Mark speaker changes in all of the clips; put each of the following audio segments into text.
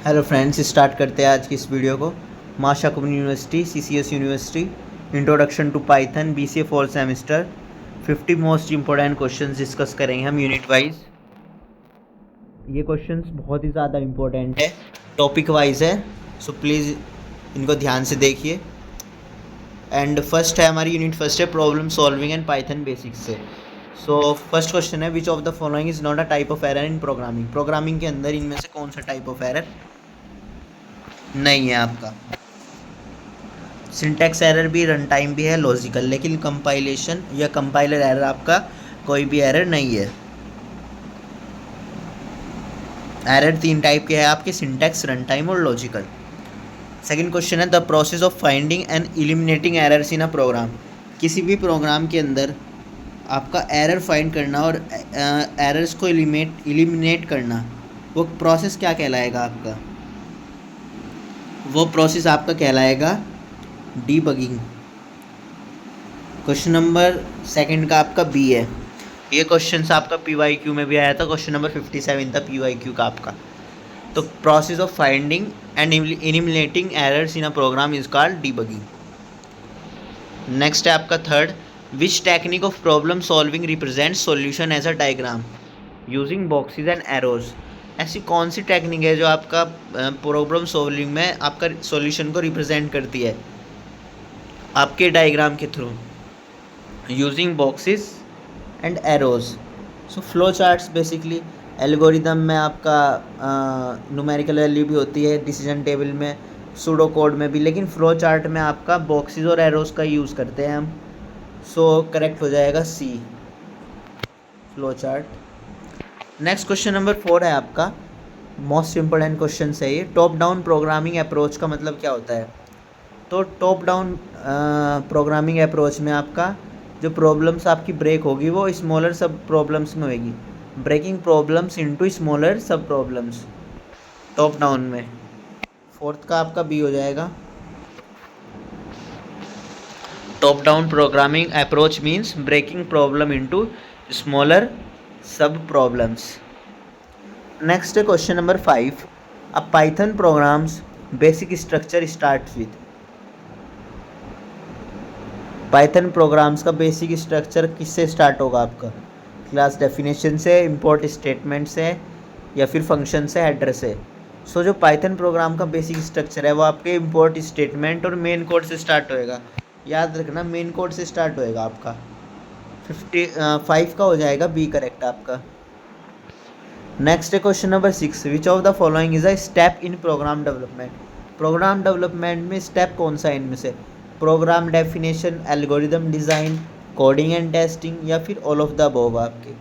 Speaker 1: Hello friends, start करते हैं आज की इस वीडियो को। माशा community university, CCS university, introduction to Python, BCA fourth semester. 50 most important questions discuss करेंगे हम यूनिट वाइज। ये क्वेश्चंस बहुत ही ज़्यादा इंपॉर्टेंट है, टॉपिक वाइज है, सो प्लीज़ इनको ध्यान से देखिए। एंड फर्स्ट है हमारी यूनिट फर्स्ट है problem solving and Python basics से। सो फर्स्ट क्वेश्चन है, which of the following is not a type of error in programming. Programming के अंदर इनमें से कौन सा टाइप ऑफ एरर नहीं है आपका। सिंटैक्स एरर भी, रन टाइम भी है, लॉजिकल, लेकिन कंपाइलेशन या कंपाइलर एरर आपका कोई भी एरर नहीं है। एरर 3 टाइप के हैं आपके, सिंटैक्स, रन टाइम और लॉजिकल। सेकंड क्वेश्चन है, the process of finding and eliminating errors in a program. किसी भी प्रोग्राम के अंदर आपका एरर फाइंड करना और एरर्स को एलिमिनेट करना, वो प्रोसेस क्या कहलाएगा आपका? वो प्रोसेस आपका कहलाएगा डीबगिंग। क्वेश्चन नंबर सेकंड का आपका बी है। ये क्वेश्चन आपका पीवाईक्यू में भी आया था, क्वेश्चन नंबर 57 था पीवाईक्यू का आपका। तो process of finding and eliminating errors in a program is called debugging. Next है आपका third, which technique of problem solving represent solution as a diagram using boxes and arrows. ऐसी कौन सी technique है जो आपका प्रॉब्लम सॉल्विंग में आपका solution को रिप्रेजेंट करती है आपके डायग्राम के through? Using boxes and arrows. So flow charts basically algorithm में आपका न्यूमेरिकल वैल्यू भी होती है, डिसीजन टेबल में, सूडो कोड में भी, लेकिन फ्लो चार्ट में आपका बॉक्सेस और एरोज का यूज़ करते हैं हम। सो करेक्ट हो जाएगा C, flow chart. Next question number 4 है आपका, मोस्ट इम्पोर्टेंट क्वेश्चन है ये। टॉप डाउन प्रोग्रामिंग अप्रोच का मतलब क्या होता है? तो टॉप डाउन प्रोग्रामिंग अप्रोच में आपका जो प्रॉब्लम्स आपकी ब्रेक होगी वो स्मॉलर सब प्रॉब्लम्स में होगी, breaking problems into smaller sub problems, top down में। फोर्थ का आपका बी हो जाएगा। Top down programming approach means breaking problem into smaller sub problems. Next question number 5, a Python programs basic structure start with. Python programs का basic structure किससे start होगा आपका? Class definition से, इंपोर्ट स्टेटमेंट से, या फिर फंक्शन से, header से। सो जो पाइथन प्रोग्राम का बेसिक स्ट्रक्चर है वो आपके इंपोर्ट स्टेटमेंट और मेन कोड से स्टार्ट होएगा। याद रखना, मेन कोड से स्टार्ट होएगा आपका। 5 का हो जाएगा बी करेक्ट आपका। Next question number 6, which of the following is a step in program development. Program development में स्टेप कौन सा है इनमें से? Program definition, algorithm design, coding and testing, या फिर ऑल ऑफ द अबव आपके।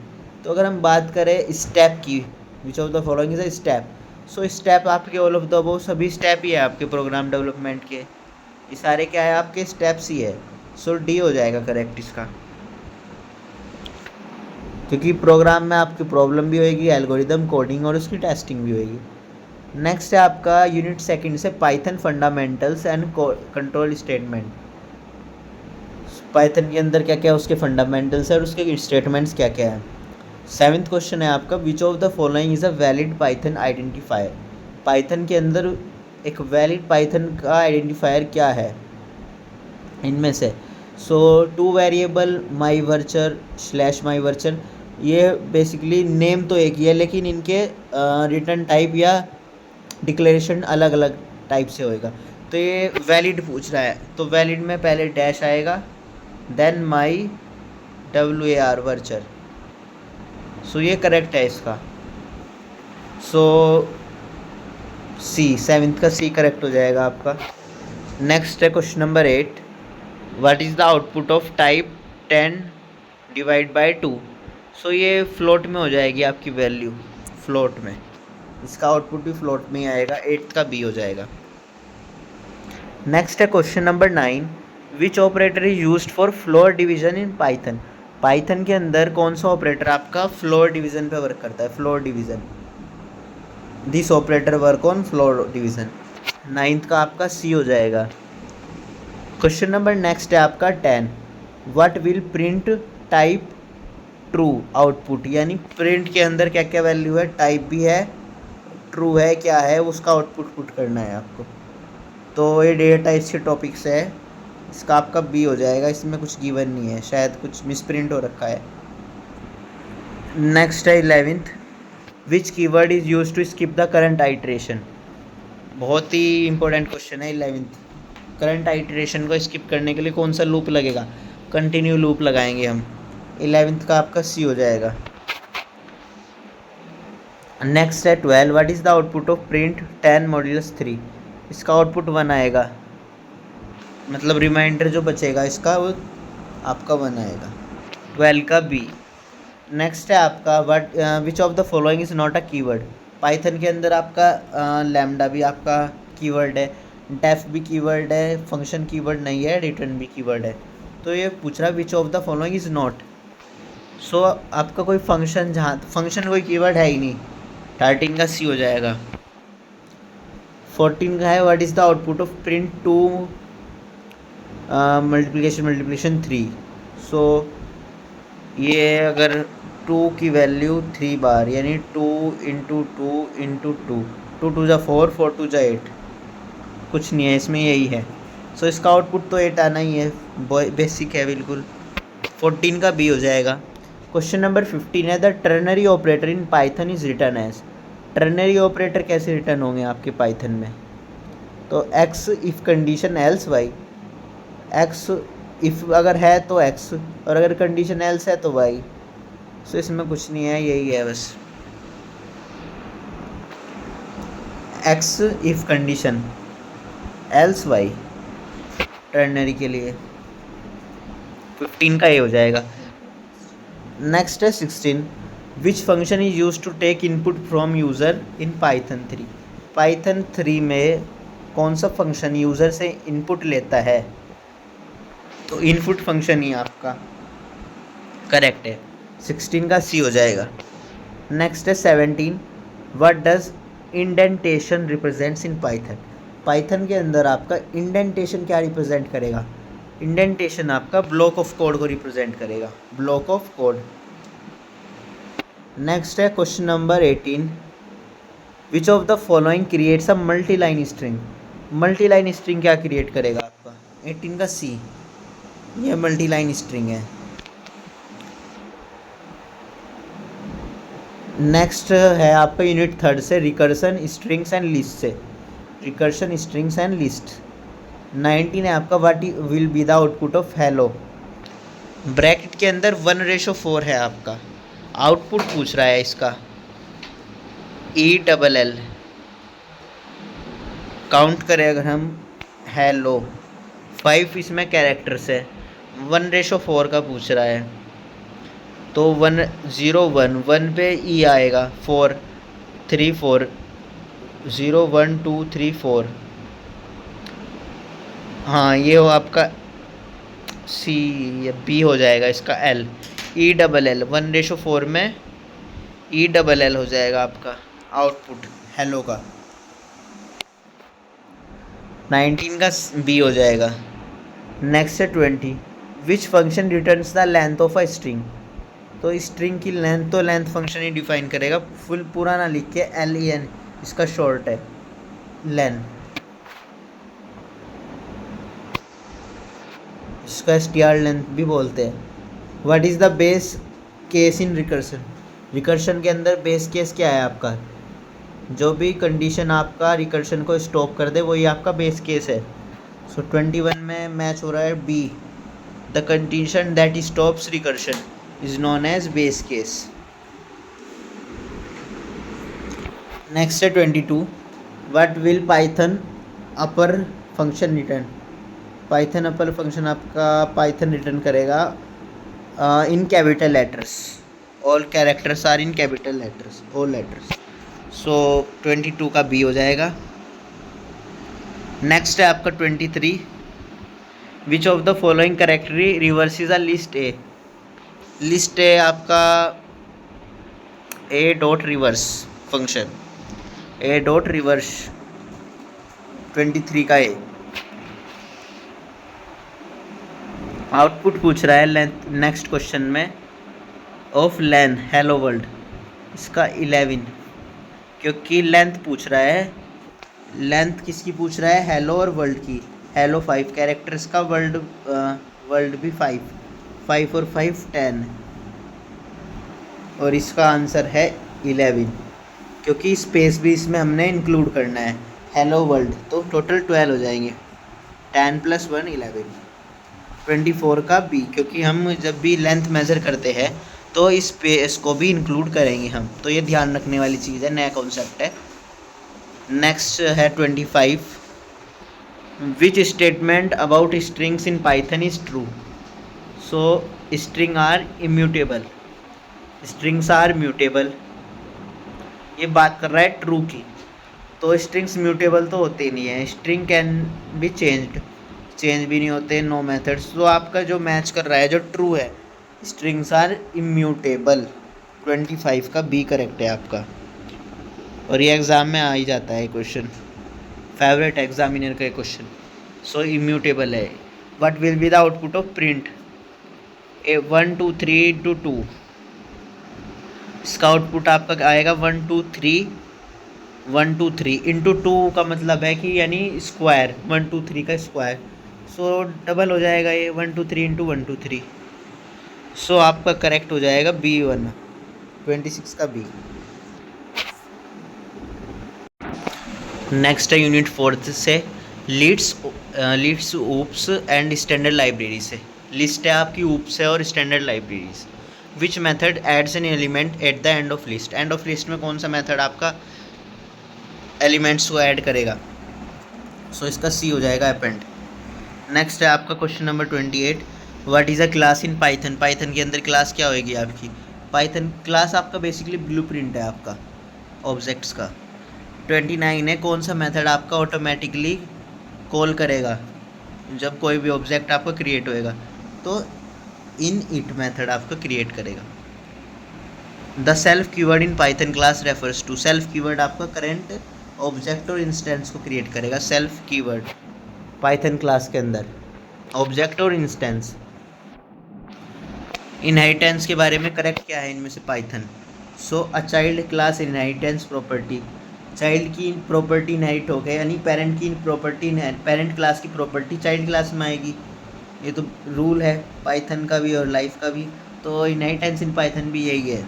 Speaker 1: तो अगर हम बात करें स्टेप की, विच of the following is a step, so step आपके ऑल ऑफ द अबव सभी स्टेप ही है आपके प्रोग्राम डेवलपमेंट के। ये सारे क्या है आपके स्टेप्स ही है। सो डी हो जाएगा करेक्ट इसका, क्योंकि प्रोग्राम में आपकी प्रॉब्लम भी होएगी, एल्गोरिदम, कोडिंग और उसकी टेस्टिंग भी होएगी। नेक्स्ट है आपका यूनिट सेकंड से Python fundamentals and control statement. Python के अंदर क्या क्या है उसके फंडामेंटल्स है और उसके स्टेटमेंट्स क्या क्या है। 7th क्वेश्चन है आपका, विच of the following is a valid Python identifier. Python के अंदर एक वैलिड पाइथन का आइडेंटिफायर क्या है इनमें से? सो 2 वेरिएबल, माई वर्चर, स्लैश माई वर्चर। ये बेसिकली नेम तो एक ही है, लेकिन इनके रिटर्न टाइप या डिक्लेरेशन अलग अलग टाइप से होएगा। तो ये वैलिड पूछ रहा है, तो वैलिड में पहले डैश आएगा, देन माई WAR वर्चर। सो ये करेक्ट है इसका। सो सी, 7th का सी करेक्ट हो जाएगा आपका। नेक्स्ट है question number 8, what is the output of type 10 divide by 2। सो ये फ्लोट में हो जाएगी आपकी वैल्यू, फ्लोट में, इसका आउटपुट भी फ्लोट में ही आएगा। 8th का बी हो जाएगा। नेक्स्ट है question number 9, which operator is used for floor division in Python. Python के अंदर कौन सा ऑपरेटर आपका फ्लोर डिवीजन पे वर्क करता है? Floor division, this operator work on floor division. 9th का आपका सी हो जाएगा। क्वेश्चन नंबर नेक्स्ट है आपका 10, what will print type true output. यानी प्रिंट के अंदर क्या क्या वैल्यू है, टाइप भी है, ट्रू है क्या है उसका आउटपुट पुट करना है आपको। तो ये डेटा टाइप्स के टॉपिक्स है, इसका आपका बी हो जाएगा, इसमें कुछ गिवन नहीं है, शायद कुछ मिसप्रिंट हो रखा है। नेक्स्ट है 11th, which keyword is use to skip the current iteration. बहुत ही इंपॉर्टेंट क्वेश्चन है 11th। करंट आइट्रेशन को स्किप करने के लिए कौन सा लूप लगेगा, कंटिन्यू लूप लगाएंगे हम। 11th का आपका सी हो जाएगा। नेक्स्ट है 12, what is the output of print 10 modulus 3। इसका आउटपुट 1 आएगा, मतलब रिमाइंडर जो बचेगा इसका वो आपका 1 आएगा। 12 का बी। नेक्स्ट है आपका what which of the following is not a keyword. Python के अंदर आपका लैम्डा भी आपका कीवर्ड है, डेफ भी कीवर्ड है, फंक्शन कीवर्ड नहीं है, रिटर्न भी कीवर्ड है। तो ये पूछ रहा है which of the following is not. So आपका कोई फंक्शन, जहाँ फंक्शन कोई कीवर्ड है ही नहीं, 13 का सी हो जाएगा। 14 का है what is the output of print 2 multiplication 3। सो ये अगर 2 की वैल्यू 3 बार यानी 2 इंटू 2 इंटू 2, 2 2 जा 4, 4 2 जा 8, कुछ नहीं है इसमें, यही है। सो इसका आउटपुट तो 8 आना ही है, बेसिक है बिल्कुल। 14 का बी हो जाएगा। क्वेश्चन नंबर 15 है the ternary operator in Python is return as. Ternary operator कैसे रिटर्न होंगे आपके पाइथन में, तो X if condition else Y. X if अगर है तो एक्स, और अगर कंडीशन एल्स है तो वाई। सो इसमें कुछ नहीं है, यही है बस। X if condition else Y ternary के लिए। 15 का ये हो जाएगा। नेक्स्ट है 16, which function is use to take input from user in Python 3। Python 3 में कौन सा फंक्शन यूज़र से इनपुट लेता है, तो इनपुट फंक्शन ही आपका करेक्ट है। 16 का सी हो जाएगा। नेक्स्ट है 17, what does indentation represents in Python. Python के अंदर आपका इंडेंटेशन क्या रिप्रेजेंट करेगा, इंडेंटेशन आपका ब्लॉक ऑफ कोड को रिप्रेजेंट करेगा, ब्लॉक ऑफ कोड। नेक्स्ट है question number 18, which of the following creates a multi line string. Multi line string क्या क्रिएट करेगा आपका, 18 का सी, ये मल्टी लाइन स्ट्रिंग है। नेक्स्ट है आपका यूनिट 3 से रिकर्सन स्ट्रिंग्स एंड लिस्ट से, रिकर्सन स्ट्रिंग्स एंड लिस्ट। 19 है आपका what will be the output of hello. Bracket के अंदर 1:4 है आपका, आउटपुट पूछ रहा है इसका ELL। काउंट करें अगर हम हेलो, 5 इसमें कैरेक्टर्स है, 1:4 का पूछ रहा है, तो 1 0 1 1 पे ई आएगा, 4 3 4 0 1 2 3 4। हाँ ये हो आपका सी, या बी हो जाएगा इसका एल, ELL 1:4 में ELL हो जाएगा आपका आउटपुट हेलो का। 19 का बी हो जाएगा। नेक्स्ट है 20, which function returns the length of a string. तो स्ट्रिंग की लेंथ तो लेंथ फंक्शन ही डिफाइन करेगा, फुल पूरा ना लिख के LEN इसका शॉर्ट है लेन, इसका str लेंथ भी बोलते हैं। What is the base case in recursion. Recursion के अंदर बेस केस क्या है आपका, जो भी कंडीशन आपका रिकर्शन को स्टॉप कर दे वही आपका बेस केस है। सो 21 में मैच हो रहा है B, the condition that stops recursion is known as base case. Next है 22, what will Python upper function return. Python upper function आपका पाइथन रिटर्न करेगा in capital letters, all characters are in capital letters, all letters. So 22 का B हो जाएगा। Next है आपका 23, which of the following correctly reverses a list A. List A आपका A dot reverse function, A dot reverse 23 का ए। Output पूछ रहा है लेंथ नेक्स्ट क्वेश्चन में ऑफ लेन हेलो वर्ल्ड, इसका 11 क्योंकि लेंथ पूछ रहा है, लेंथ किसकी पूछ रहा है, हेलो और वर्ल्ड की। हेलो 5 कैरेक्टर्स का, वर्ल्ड भी 5, 5 और 5 10, और इसका आंसर है 11, क्योंकि स्पेस भी इसमें हमने इंक्लूड करना है, हेलो वर्ल्ड। तो टोटल 12 हो जाएंगे, 10 + 1 11, 24 का बी, क्योंकि हम जब भी लेंथ मेज़र करते हैं तो इस स्पेस को भी इंक्लूड करेंगे हम, तो ये ध्यान रखने वाली चीज़ है, नया कॉन्सेप्ट है। नेक्स्ट है 25, which statement about strings in Python is true. So string are immutable, strings are mutable, ये बात कर रहा है ट्रू की। तो स्ट्रिंग्स म्यूटेबल तो होते ही नहीं है, string can be changed, change भी नहीं होते, नो मेथड्स। तो आपका जो मैच कर रहा है, जो ट्रू है, स्ट्रिंग्स आर इम्यूटेबल, 25 का बी करेक्ट है आपका। और ये एग्ज़ाम में आ ही जाता है क्वेश्चन, फेवरेट एग्जामिनर का क्वेश्चन। सो इम्यूटेबल है। What will be the output of print, 1 2 3 × 2, इसका आउटपुट आपका आएगा 1 2 3 1 2 3 × 2 का मतलब है कि यानी स्क्वायर, 1 2 3 का स्क्वायर, सो डबल हो जाएगा ये, 1 2 3 × 1 2 3। सो आपका करेक्ट हो जाएगा B1, 26 का बी। नेक्स्ट है यूनिट 4 से, lists OOPs and standard library से। लिस्ट है आपकी ऊप्स है और standard libraries. Which method adds an element at the end of list, end of list में कौन सा मेथड आपका एलिमेंट्स को ऐड करेगा। सो इसका सी हो जाएगा अपेंड। नेक्स्ट है आपका question number 28, what is a class in Python. Python के अंदर क्लास क्या होएगी आपकी। पाइथन क्लास आपका बेसिकली ब्लूप्रिंट है आपका ऑब्जेक्ट्स का। 29 है, कौन सा मेथड आपका ऑटोमेटिकली कॉल करेगा जब कोई भी ऑब्जेक्ट आपका क्रिएट होएगा, तो इन इट मेथड आपका क्रिएट करेगा। The self keyword in Python class refers to, self keyword आपका करेंट ऑब्जेक्ट और इंस्टेंस को क्रिएट करेगा। सेल्फ कीवर्ड पाइथन क्लास के अंदर ऑब्जेक्ट और इंस्टेंस। इनहेरिटेंस के बारे में करेक्ट क्या है इनमें से Python. So a child class inheritance property, child की प्रॉपर्टी इनहेरिट हो गए, यानी पेरेंट की प्रॉपर्टी, पेरेंट क्लास की प्रॉपर्टी चाइल्ड क्लास में आएगी। ये तो रूल है पाइथन का भी और लाइफ का भी, तो इनहेरिटेंस इन पाइथन भी यही है।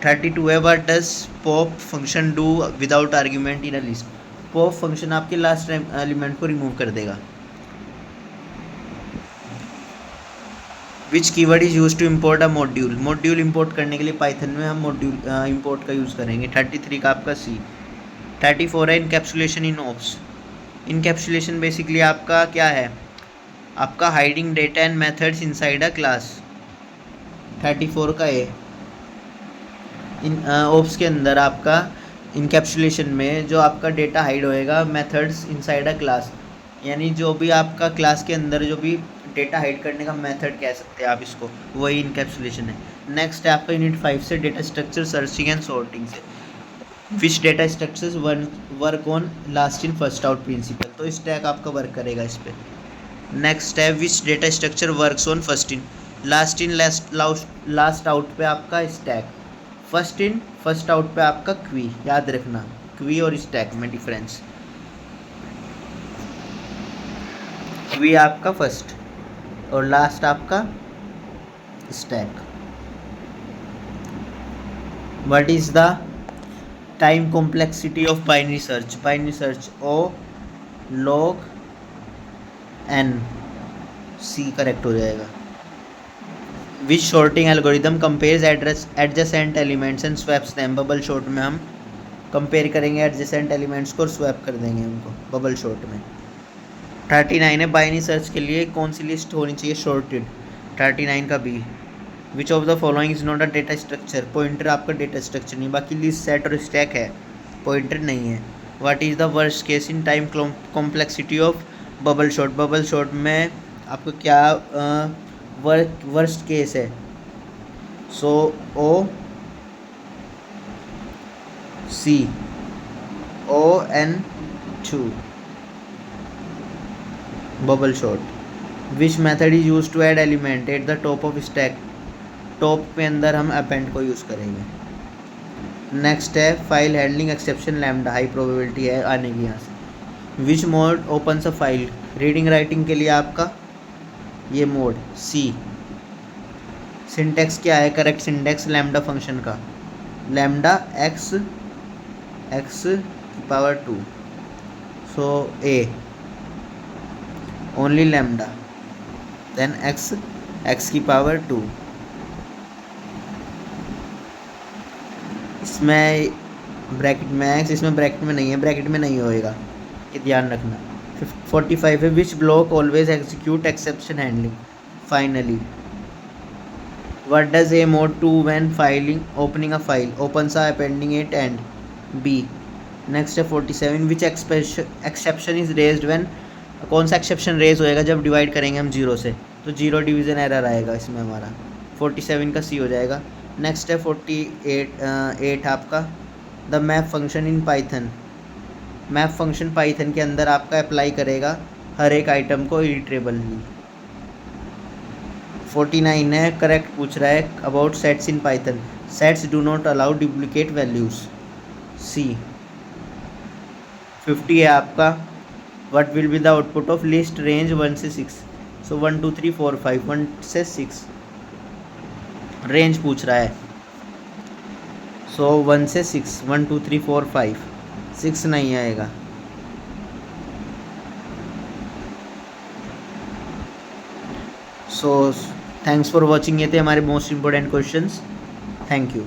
Speaker 1: 32 है, what does pop function do without argument in a list. Pop function आपके लास्ट एलिमेंट को रिमूव कर देगा। Which keyword is use to import a module, module import करने के लिए पाइथन में हम मॉड्यूल इम्पोर्ट का यूज़ करेंगे। 33 का आपका सी। 34 है, इनकैप्सुलेशन इन ओप्स। इनकैप्सुलेशन बेसिकली आपका क्या है, आपका hiding data and methods inside a class. 34 का ए, इन ओप्स के अंदर आपका इनकैप्सुलेशन में जो आपका डेटा हाइड होएगा, मेथड्स इनसाइड अ क्लास, यानी जो भी आपका क्लास के अंदर जो भी डेटा हाइड करने का मेथड कह सकते हैं आप इसको, वही इनकैप्सुलेशन है। नेक्स्ट है आपका यूनिट 5 से, data structure searching and sorting से। Which data structures work on last in first out principle, तो स्टैक आपका वर्क करेगा इस पर। नेक्स्ट है, which data structure works on first in last out पे आपका stack, first in first out पे आपका क्वी। याद रखना क्वी और स्टैक में डिफरेंस, क्वी आपका फर्स्ट और लास्ट आपका stack. What is the time complexity of binary search, binary search O log n, C correct हो जाएगा। Which sorting algorithm compares adjacent elements and swaps them, bubble sort में हम compare करेंगे adjacent elements को और swap कर देंगे उनको बबल शॉर्ट में। 39 है, बाइनरी सर्च के लिए कौन सी लिस्ट होनी चाहिए, शॉर्टेड। 39 का B. Which of the following is not a data structure, pointer आपका डेटा स्ट्रक्चर नहीं, बाकी लिस्ट सेट और स्टैक है, पॉइंटर नहीं है। What is the worst case in time complexity of bubble sort, bubble sort में आपको क्या वर्स्ट केस है। So O C ON2 bubble sort. Which method is use to add element at the top of stack, top पे अंदर हम append को use करेंगे। Next है file handling exception lambda, high probability है आने की यहाँ से। Which mode opens a file, reading writing के लिए आपका ये मोड सी। सिंटेक्स क्या है, करेक्ट सिंटेक्स लैम्डा फंक्शन का, लैम्डा एक्स की power 2, so A only lambda then X की पावर 2। इसमें ब्रैकेट में एक्स, इसमें ब्रैकेट में नहीं है, ब्रैकेट में नहीं होएगा, ये ध्यान रखना। 45 है which block always execute exception handling finally. What does a mode 2 when opening a file? Opens a appending it and B. Next है 47 which exception is raised when, कौन सा एक्सेप्शन रेज होएगा जब डिवाइड करेंगे हम जीरो से, तो zero division error आएगा इसमें हमारा, 47 का सी हो जाएगा। नेक्स्ट है 48 आपका the map function in Python, map function Python के अंदर आपका अप्लाई करेगा हर एक आइटम को इटरेबली। 49 है करेक्ट पूछ रहा है about sets in Python, sets do not allow duplicate values, C. 50 है आपका what will be the output of list range 1 से 6, सो 1 2 3 4 5 1 से 6 रेंज पूछ रहा है, सो 1 से 6 1 2 3 4 5 6 नहीं आएगा। सो थैंक्स फॉर वॉचिंग, ये थे हमारे most important questions, thank you.